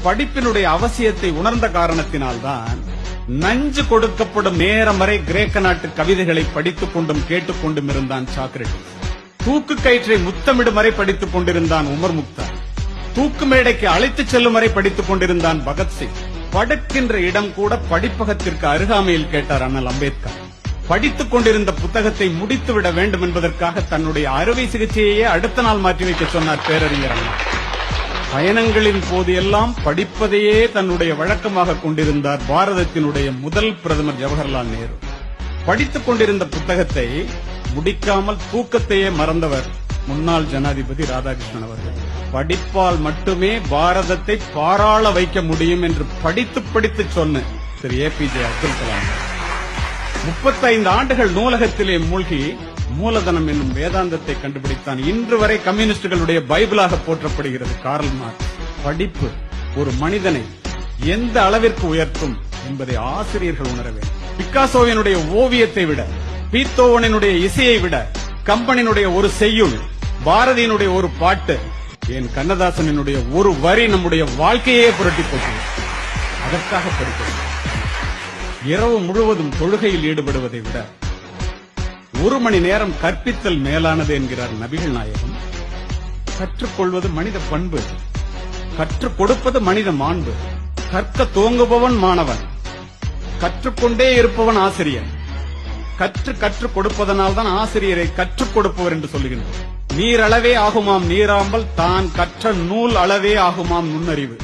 படிப்பினுடைய அவசியத்தை உணர்ந்த காரணத்தினால்தான் நஞ்சு கொடுக்கப்படும் நேரம் வரை கிரேக்க நாட்டு கவிதைகளை படித்துக் கொண்டும் கேட்டுக்கொண்டும் இருந்தான் சாக்ரட்டிஸ். தூக்கு கயிற்றை முத்தமிடும் வரை படித்துக் கொண்டிருந்தான் உமர் முக்தார். தூக்கு மேடைக்கு அழைத்துச் செல்லும் வரை படித்துக் கொண்டிருந்தான் பகத்சிங். படுக்கின்ற இடம் கூட படிப்பகத்திற்கு அருகாமையில் கேட்டார் அண்ணல் அம்பேத்கர். படித்துக் கொண்டிருந்த புத்தகத்தை முடித்துவிட வேண்டும் என்பதற்காக தன்னுடைய அறுவை சிகிச்சையே அடுத்த நாள் மாற்றி வைக்க சொன்னார் பேரறிஞர் அண்ணா. பயணங்களின் போது எல்லாம் படிப்பதையே தன்னுடைய வழக்கமாக கொண்டிருந்தார் பாரதத்தினுடைய முதல் பிரதமர் ஜவஹர்லால் நேரு. படித்துக் கொண்டிருந்த புத்தகத்தை முடிக்காமல் தூக்கத்தையே மறந்தவர் முன்னாள் ஜனாதிபதி ராதாகிருஷ்ணன் அவர்கள். படிப்பால் மட்டுமே பாரதத்தை பாராள வைக்க முடியும் என்று படித்து சொன்ன திரு ஏபிஜே அப்துல் கலாம் 35 ஆண்டுகள் நூலகத்திலே மூழ்கி மூலதனம் என்னும் வேதாந்தத்தை கண்டுபிடித்தான். இன்று வரை கம்யூனிஸ்டுகளுடைய பைபிளாக போற்றப்படுகிறது கார்ல் மார்க்ஸ். படிப்பு ஒரு மனிதனை எந்த அளவிற்கு உயர்த்தும் என்பதை ஆசிரியர்கள் உணர வேண்டும். பிக்காசோவினுடைய ஓவியத்தை விட, பீத்தோவனினுடைய இசையை விட, கம்பனினுடைய ஒரு செய்யுள், பாரதியினுடைய ஒரு பாட்டு, என் கண்ணதாசனினுடைய ஒரு வரி நம்முடைய வாழ்க்கையே புரட்டி போட்டது. அதற்காக படிக்கிறேன். இரவு முழுவதும் தொழுகையில் ஈடுபடுவதை விட 1 மணி நேரம் கற்பித்தல் மேலானது என்கிறார் நபிகள் நாயகம். கற்றுக்கொள்வது மனித பண்பு, கற்றுக் கொடுப்பது மனித மாண்பு. கற்க தோங்குபவன் மாணவன், கற்றுக்கொண்டே இருப்பவன் ஆசிரியன். கற்றுக் கொடுப்பதனால் தான் ஆசிரியரை கற்றுக் கொடுப்பவர் என்று சொல்லுகின்றனர். நீர் அளவே ஆகுமாம் நீராம்பல், தான் கற்ற நூல் அளவே ஆகுமாம் நுண்ணறிவு.